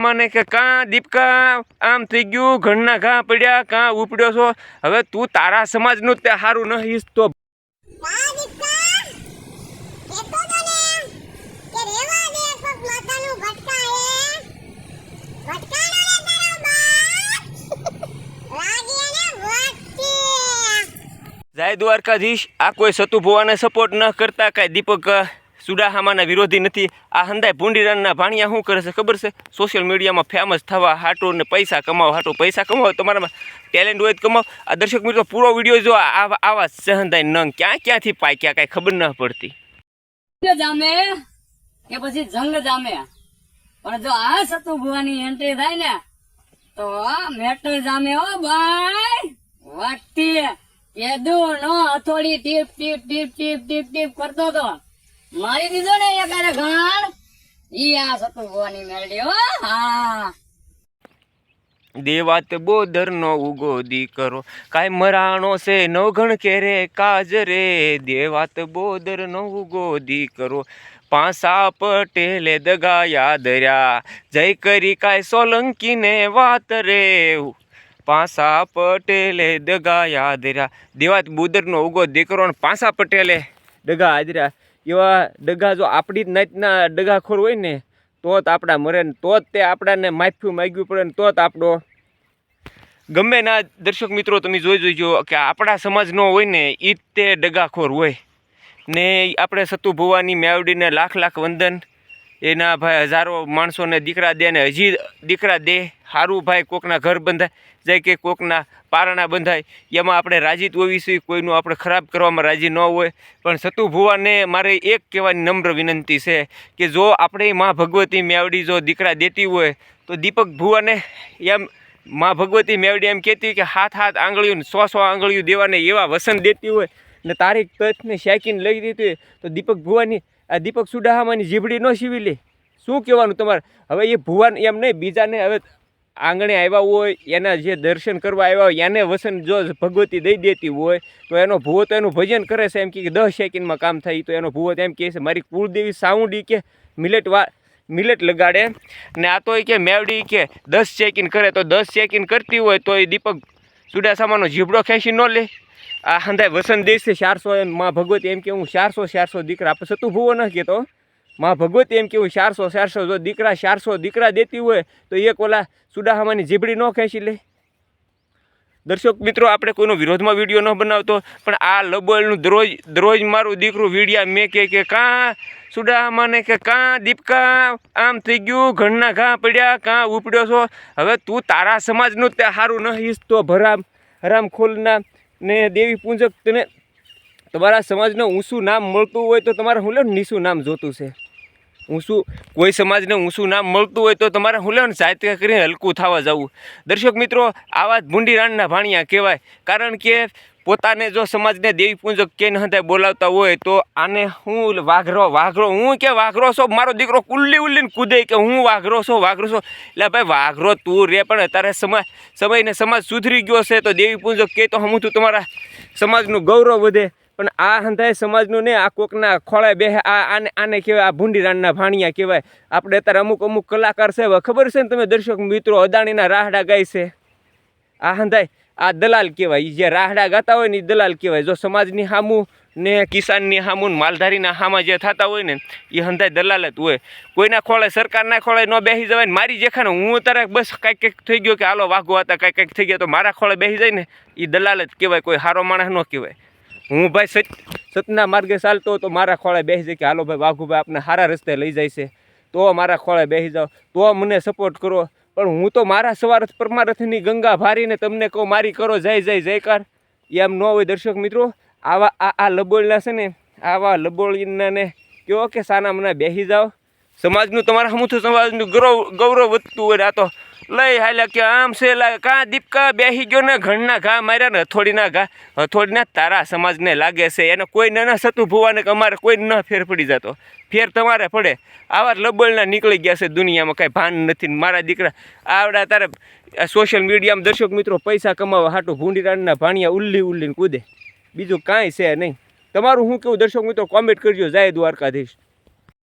મને કે કાં દીપકા આમ થઈ ગયું, ઘરના ઘા પડ્યા, કાં ઉપડ્યો છો? હવે તું તારા સમાજનું તે સારું ન ઈચ્છતો. જય દ્વારકાધીશ. આ કોઈ સતુ ભુવાને સપોર્ટ ન કરતા, કાંઈ દીપક સુડાહામાના વિરોધી નથી. આ હંધાય ભૂંડીરાનના ભાણિયા શું કરે છે ખબર છે? સોશિયલ મીડિયામાં ફેમસ થવા હાટું ને પૈસા કમાવો હાટું. પૈસા કમાવો, તમારામાં ટેલેન્ટ હોય તો કમાવો. આ દર્શક મિત્રો પૂરો વિડીયો જો આવા સહંધાય નંગ ક્યાંથી પાક્યા કાંઈ ખબર ન પડતી. જામે કે પછી જંગ જામે, પણ જો આ સતુ ભુવાની એન્ટ્રી થાય ને તો આ મેટર જામે. હો ભાઈ વાટતી કેદું નો હથોડી ટીપ ટીપ ટીપ ટીપ ટીપ ટીપ કરતો તો મારી દીધો ને એક ઘાણ. ઈ આ સતુ ભુવાની મેળડી. હો હા, દેવાત બોદર નો ઉગો દીકરો કાંઈ મરાણો છે નવઘણ કેરે કાજ રે. દેવાત બોદર નો ઉગો દીકરો પાંસા પટેલે દગા યાદ રહ્યા. જય કરી કાંઈ સોલંકી ને વાત રે. પાંસા પટેલે દગા યાદ રહ્યા. દેવાત બોદરનો ઉગો દીકરો ને પાંસા પટેલે દગા યાદ રહ્યા. એવા દગા જો આપણી જ નાતના દગાખોર હોય ને તો જ આપણા મરે ને તો જ તે આપણાને માફી માગ્યું પડે ને તો જ આપણો ગમે ના. દર્શક મિત્રો તમે જોઈ જોઈજો કે આપણા સમાજનો હોય ને એ જ તે દગાખોર હોય ને. આપણે સતુ ભુવાની મેવડીને લાખ લાખ વંદન. એના ભાઈ હજારો માણસોને દીકરા દે ને હજી દીકરા દે. સારું ભાઈ, કોકના ઘર બંધાય જાય કે કોકના પારણા બંધાય, એમાં આપણે રાજી હોવી છીએ. કોઈનું આપણે ખરાબ કરવામાં રાજી ન હોય. પણ સતુ ભુવાને મારે એક કહેવાની નમ્ર વિનંતી છે કે જો આપણે માં ભગવતી મેવડી જો દીકરા દેતી હોય તો દીપક ભુવાને એમ માં ભગવતી મેવડી એમ કહેતી કે હાથ આંગળીઓ 100 આંગળીઓ દેવાને એવા વસન દેતી હોય ને તારીખ તથને શેકીને લઈ દીધી હોય તો દીપક ભુવાની આ દીપક સુડાહામાની જીભડી ન સીવી લે. શું કહેવાનું તમારે? હવે એ ભુવાન એમ નહીં, બીજાને હવે આંગણે આવ્યા હોય એના જે દર્શન કરવા આવ્યા હોય એને વસન જો ભગવતી દઈ દેતી હોય તો એનો ભૂવો તો એનું ભજન કરે છે. એમ કે 10 સેકન્ડમાં કામ થાય. તો એનો ભૂવો એમ કહે છે મારી કુળદેવી સાઉન્ડી કે મિલેટ લગાડે ને. આ તો કે મેવડી કે 10 સેકન્ડ કરે તો 10 સેકન્ડ કરતી હોય તો એ દીપક સુડાસામાનો જીભડો ખેંચી ન લે. આ હંધાય વસન દેશે 400. એમ માં ભગવતી એમ કે હું 400 દીકરા આપણે સતુ ભુવો ન કહેતો. માં ભગવતી એમ કેવું 400 જો દીકરા 400 દીકરા દેતી હોય તો એક ઓલા સુડાહામાની જીભડી ન ખેંચી લે. દર્શક મિત્રો આપણે કોઈનો વિરોધમાં વિડીયો ન બનાવતો, પણ આ લબોળનું દરરોજ મારું દીકરું વિડીયા મેં કે કાં સુડાહામાને કે કાં દીપકા આમ થઈ ગયું, ઘરના ઘા પડ્યા, કાં ઉપડ્યો છો? હવે તું તારા સમાજનું તે સારું ન ઈચ્છતો. હરામ ખોલના ને દેવી પૂંજક. તને તમારા સમાજનું ઊંચું નામ મળતું હોય તો તમારે હું લે નીચું નામ જોતું છે. ઊંચું કોઈ સમાજને ઊંચું નામ મળતું હોય તો તમારે હું લે સાહિત્ય કરીને હલકું થવા જવું. દર્શક મિત્રો આવા જ ભૂંડીરાનના ભાણિયા કહેવાય. કારણ કે પોતાને જો સમાજને દેવી પૂંજક કે હંધાય બોલાવતા હોય તો આને હું વાઘરો હું કે વાઘરો છો? મારો દીકરો ઉલ્લીને કૂદે કે હું વાઘરો છો. એટલે ભાઈ વાઘરો તું રે, પણ અત્યારે સમયને સમાજ સુધરી ગયો છે તો દેવી પૂંજક કહે તો હું તું તમારા સમાજનું ગૌરવ વધે. પણ આ હંધાય સમાજનું ને આ કોકના ખોળે બેહે આને કહેવાય આ ભૂંડીરાનના ભાણિયા કહેવાય. આપણે અત્યારે અમુક કલાકાર છે ખબર છે ને તમે દર્શક મિત્રો, અદાણીના રાહડા ગાય છે. આ હંધાય આ દલાલ કહેવાય. જે રાહડા ગાતા હોય ને એ દલાલ કહેવાય. જો સમાજની હામું ને કિસાનની હામું માલધારીના હામાં જે થતા હોય ને એ હંધાય દલાલ જ હોય. કોઈના ખોળે સરકારના ખોળે ન બેસી જવાય ને. મારી જેખાને હું તારે બસ કાંઈક થઈ ગયો કે હાલો વાઘો હતા કાંઈક થઈ ગયા તો મારા ખોળે બેસી જાય ને એ દલાલ જ કહેવાય. કોઈ સારો માણસ ન કહેવાય. હું ભાઈ સતના માર્ગે ચાલતો તો મારા ખોળે બેસી જાય કે હાલો ભાઈ વાઘુભાઈ આપણે સારા રસ્તે લઈ જાય છે તો મારા ખોળે બેસી જાઓ તો મને સપોર્ટ કરો. પણ હું તો મારા સવારથ પરમારથની ગંગા ભારીને તમને કહું મારી કરો જયકાર. એમ ન હોય દર્શક મિત્રો. આવા આ લબોળના છે ને આવા લબોળીનાને કહો કે સાના મના બેસી જાઓ. સમાજનું તમારા હમું સમાજનું ગૌરવ વધતું હોય. આ તો લઈ હાલ્યા કે આમ છે કાં દીપકા બેસી ગયો ને ઘરના ઘા માર્યા ને હથોડીના તારા સમાજને લાગે છે. એને કોઈ ન સતુ ભુવાને કે અમારે કોઈ ન ફેર પડી જતો. ફેર તમારે પડે. આવા લબળના નીકળી ગયા છે દુનિયામાં, કાંઈ ભાન નથી. મારા દીકરા આવડા તારે સોશિયલ મીડિયામાં દર્શક મિત્રો પૈસા કમાવા હાટું ભૂંડીરાનના ભાણિયા ઉલ્લીને કૂદે. બીજું કાંઈ છે નહીં. તમારું શું કેવું દર્શક મિત્રો કોમેન્ટ કરજો. જય દ્વારકાધીશ.